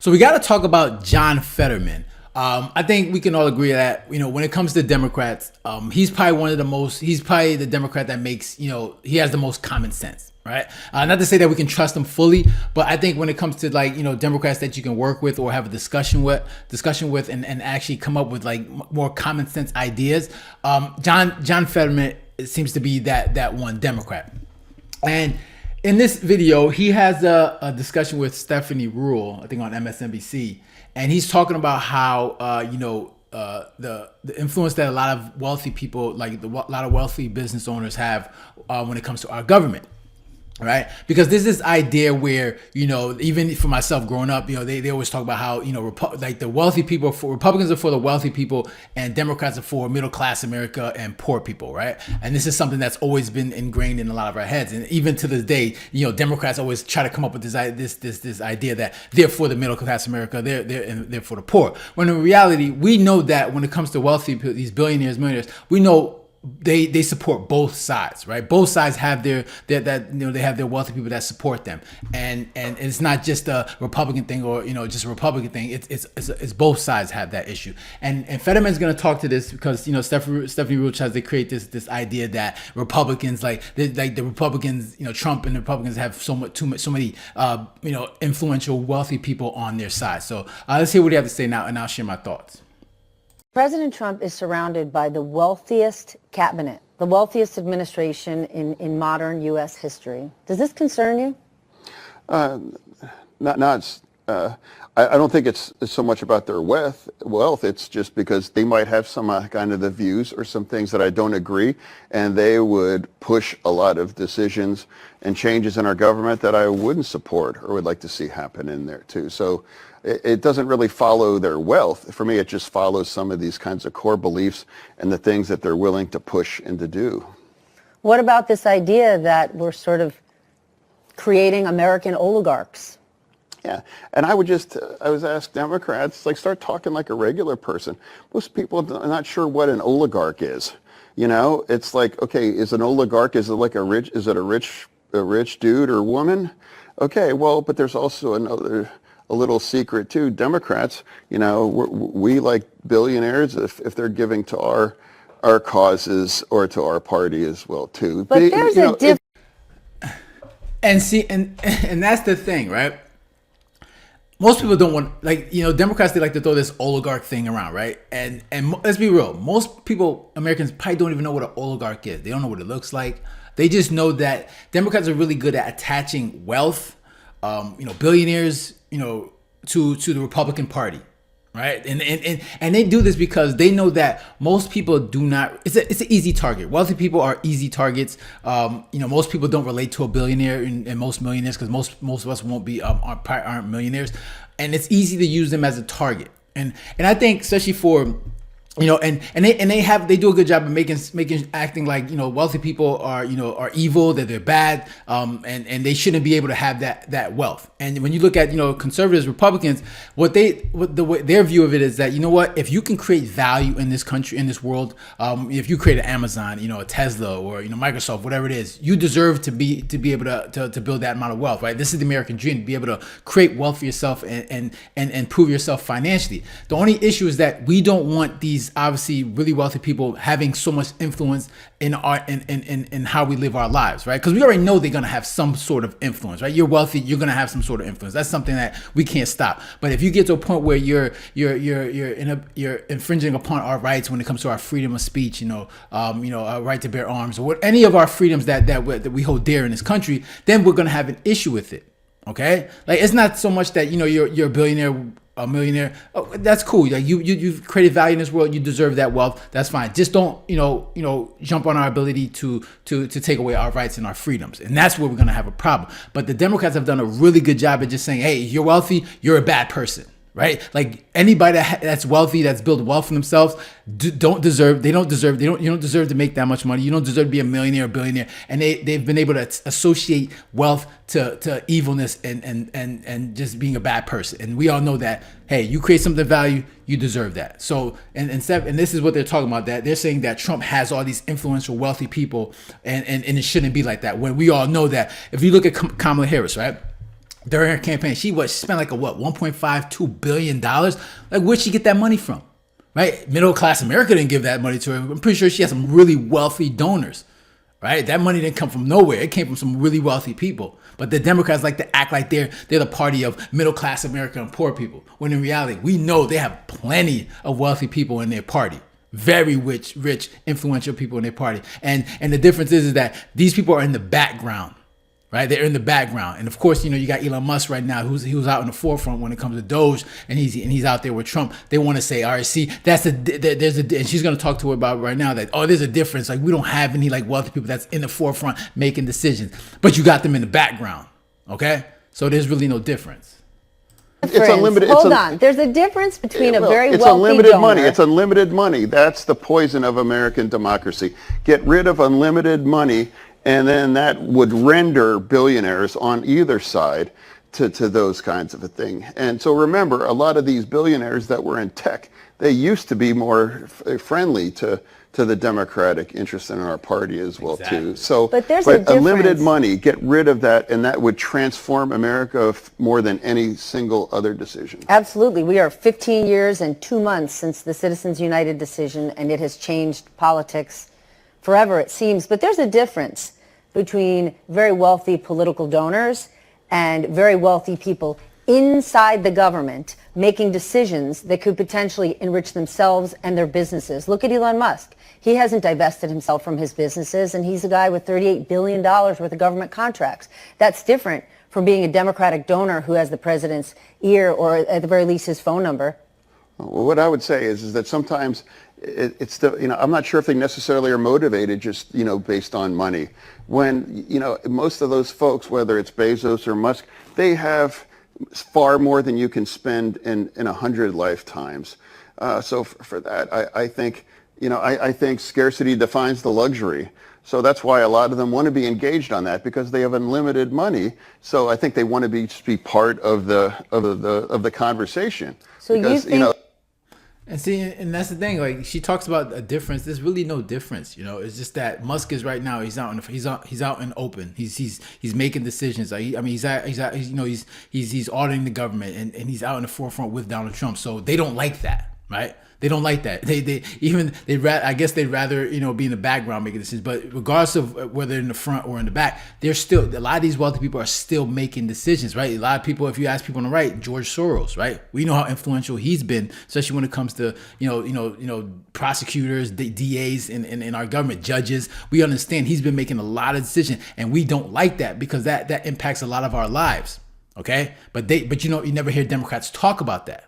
So we got to talk about John Fetterman. I think we can all agree that, when it comes to Democrats, he's probably he's probably the Democrat that makes, he has the most common sense, right? Not to say that we can trust him fully, but I think when it comes to Democrats that you can work with or have a discussion with and actually come up with more common sense ideas, John Fetterman seems to be that one Democrat. And in this video, he has a discussion with Stephanie Ruhle, I think on MSNBC, and he's talking about how the influence that a lot of wealthy people, a lot of wealthy business owners have when it comes to our government. Right, because there's this idea where even for myself growing up, they always talk about how the wealthy people, Republicans are for the wealthy people and Democrats are for middle class America and poor people, right? And this is something that's always been ingrained in a lot of our heads, and even to this day, Democrats always try to come up with this idea that they're for the middle class America, they're for the poor. When in reality, we know that when it comes to wealthy people, these billionaires, millionaires, we know they support both sides, right? Both sides have they have their wealthy people that support them, and it's not just a Republican thing or just a Republican thing. It's both sides have that issue, and Fetterman's going to talk to this because Stephanie Ruhle tries to create this idea that Republicans the Republicans, Trump and the Republicans have so many influential wealthy people on their side. So let's hear what he has to say now, and I'll share my thoughts. President Trump is surrounded by the wealthiest cabinet, the wealthiest administration in modern U.S. history. Does this concern you? I don't think it's so much about their wealth. It's just because they might have some kind of the views or some things that I don't agree, and they would push a lot of decisions and changes in our government that I wouldn't support or would like to see happen in there too. So it doesn't really follow their wealth. For me, it just follows some of these kinds of core beliefs and the things that they're willing to push and to do. What about this idea that we're sort of creating American oligarchs? Yeah, and I would ask Democrats, start talking like a regular person. Most people are not sure what an oligarch is. It's okay, is an oligarch, is it a rich dude or woman? Okay, well, but there's also a little secret too. Democrats, we like billionaires if they're giving to our causes or to our party as well too. But there's a difference. And see, and that's the thing, right? Most people don't want, Democrats, they like to throw this oligarch thing around, right? And let's be real, most people, Americans, probably don't even know what an oligarch is. They don't know what it looks like. They just know that Democrats are really good at attaching wealth, billionaires, to the Republican Party, right? And they do this because they know that most people do not. It's an easy target. Wealthy people are easy targets. Most people don't relate to a billionaire and most millionaires because most of us won't be aren't millionaires, and it's easy to use them as a target. And I think especially for they do a good job of acting like wealthy people are evil, that they're bad, and they shouldn't be able to have that wealth. And when you look at conservatives, Republicans, their view of it is that if you can create value in this country, in this world, if you create an Amazon, a Tesla, or Microsoft, whatever it is, you deserve to be able to build that amount of wealth, right? This is the American dream, to be able to create wealth for yourself and prove yourself financially. The only issue is that we don't want these obviously really wealthy people having so much influence in how we live our lives, right? Because we already know they're gonna have some sort of influence, right? You're wealthy, you're gonna have some sort of influence. That's something that we can't stop. But if you get to a point where you're infringing upon our rights when it comes to our freedom of speech, our right to bear arms, or any of our freedoms that we hold dear in this country, then we're gonna have an issue with it. Okay, it's not so much that you're a billionaire, a millionaire. Oh, that's cool. You've created value in this world. You deserve that wealth. That's fine. Just don't jump on our ability to take away our rights and our freedoms. And that's where we're gonna have a problem. But the Democrats have done a really good job at just saying, hey, you're wealthy, you're a bad person. Right? Anybody that's wealthy, that's built wealth for themselves, you don't deserve to make that much money. You don't deserve to be a millionaire or billionaire. And they've been able to associate wealth to evilness and just being a bad person. And we all know that, hey, you create something of value, you deserve that. So, and this is what they're talking about, that they're saying that Trump has all these influential, wealthy people, and it shouldn't be like that. When we all know that, if you look at Kamala Harris, right? during her campaign. She spent like a what, $1.52 billion? Like, where'd she get that money from? Right? Middle class America didn't give that money to her. I'm pretty sure she has some really wealthy donors. Right? That money didn't come from nowhere. It came from some really wealthy people. But the Democrats like to act like they're the party of middle class America and poor people. When in reality, we know they have plenty of wealthy people in their party. Very rich, influential people in their party. And the difference is that these people are in the background. Right, they're in the background, and of course, you got Elon Musk right now, who's out in the forefront when it comes to Doge, and he's out there with Trump. They want to say, all right, see, and she's going to talk to her about right now that there's a difference. Like, we don't have any like wealthy people that's in the forefront making decisions, but you got them in the background. Okay, so there's really no difference. It's unlimited. Hold on. There's a difference between a very it's wealthy unlimited donor. money. It's unlimited money. That's the poison of American democracy. Get rid of unlimited money, and then that would render billionaires on either side to those kinds of a thing. And so remember, a lot of these billionaires that were in tech, they used to be more friendly to the Democratic interest in our party as well, too. So, but there's a difference. Unlimited money, get rid of that, and that would transform America more than any single other decision. Absolutely. We are 15 years and 2 months since the Citizens United decision, and it has changed politics forever, it seems. But there's a difference between very wealthy political donors and very wealthy people inside the government making decisions that could potentially enrich themselves and their businesses. Look at Elon Musk. He hasn't divested himself from his businesses, and he's a guy with $38 billion worth of government contracts. That's different from being a Democratic donor who has the president's ear, or at the very least his phone number. Well, what I would say is that sometimes it's the, I'm not sure if they necessarily are motivated just, based on money. When, most of those folks, whether it's Bezos or Musk, they have far more than you can spend in 100 lifetimes. So for that, I think, I think scarcity defines the luxury. So that's why a lot of them want to be engaged on that, because they have unlimited money. So I think they want to be part of the conversation. So because, you think. And see, and that's the thing. Like, she talks about a difference. There's really no difference. It's just that Musk is right now. He's out in open. He's making decisions. Like, he's auditing the government, and he's out in the forefront with Donald Trump. So they don't like that, right? They don't like that. I guess they'd rather, be in the background making decisions. But regardless of whether in the front or in the back, a lot of these wealthy people are still making decisions, right? A lot of people, if you ask people on the right, George Soros, right? We know how influential he's been, especially when it comes to, prosecutors, DAs in our government, judges. We understand he's been making a lot of decisions, and we don't like that because that impacts a lot of our lives. Okay. But you never hear Democrats talk about that.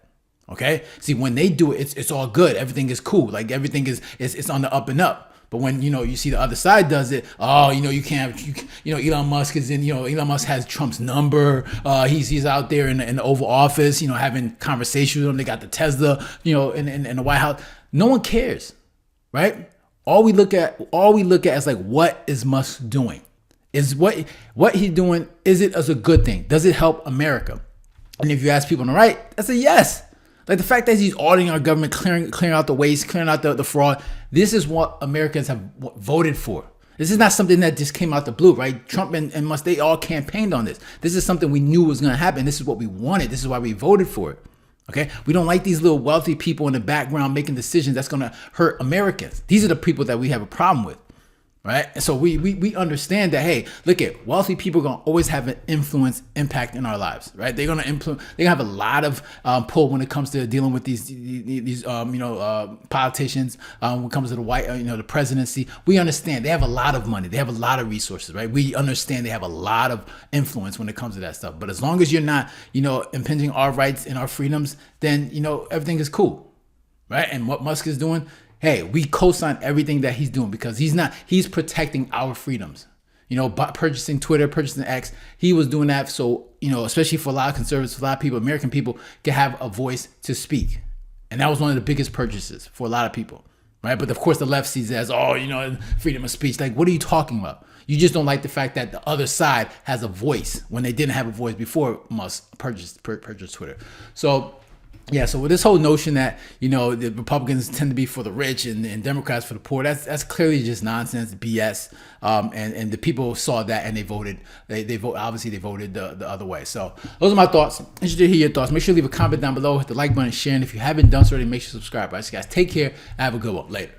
Okay. See, when they do it, it's all good. Everything is cool. Like, everything is on the up and up. But when, you see the other side does it, you can't, Elon Musk is in, Elon Musk has Trump's number. He's out there in the Oval Office, having conversations with him. They got the Tesla, in the White House. No one cares, right? All we look at is like, what is Musk doing? Is what he's doing, is it as a good thing? Does it help America? And if you ask people on the right, that's a yes. Like, the fact that he's auditing our government, clearing out the waste, clearing out the fraud, this is what Americans have voted for. This is not something that just came out the blue, right? Trump and Musk, they all campaigned on this. This is something we knew was going to happen. This is what we wanted. This is why we voted for it. Okay? We don't like these little wealthy people in the background making decisions that's going to hurt Americans. These are the people that we have a problem with. Right. And so we understand that, hey, look at wealthy people are going to always have an impact in our lives. Right. They're going to have a lot of pull when it comes to dealing with these politicians, when it comes to the presidency. We understand they have a lot of money. They have a lot of resources. Right. We understand they have a lot of influence when it comes to that stuff. But as long as you're not, impinging our rights and our freedoms, then, everything is cool. Right. And what Musk is doing, hey, we co-sign everything that he's doing because he's protecting our freedoms. Purchasing Twitter, purchasing X, he was doing that so, especially for a lot of conservatives, for a lot of people, American people, can have a voice to speak. And that was one of the biggest purchases for a lot of people, right? But of course the left sees it as, freedom of speech. Like, what are you talking about? You just don't like the fact that the other side has a voice when they didn't have a voice before Musk purchased Twitter. So Yeah, so with this whole notion that, the Republicans tend to be for the rich and Democrats for the poor, that's clearly just nonsense, BS. And the people saw that and they voted. They voted the other way. So those are my thoughts. Interested to hear your thoughts. Make sure to leave a comment down below, hit the like button, share, and if you haven't done so already, make sure to subscribe. All right, so guys, take care and have a good one. Later.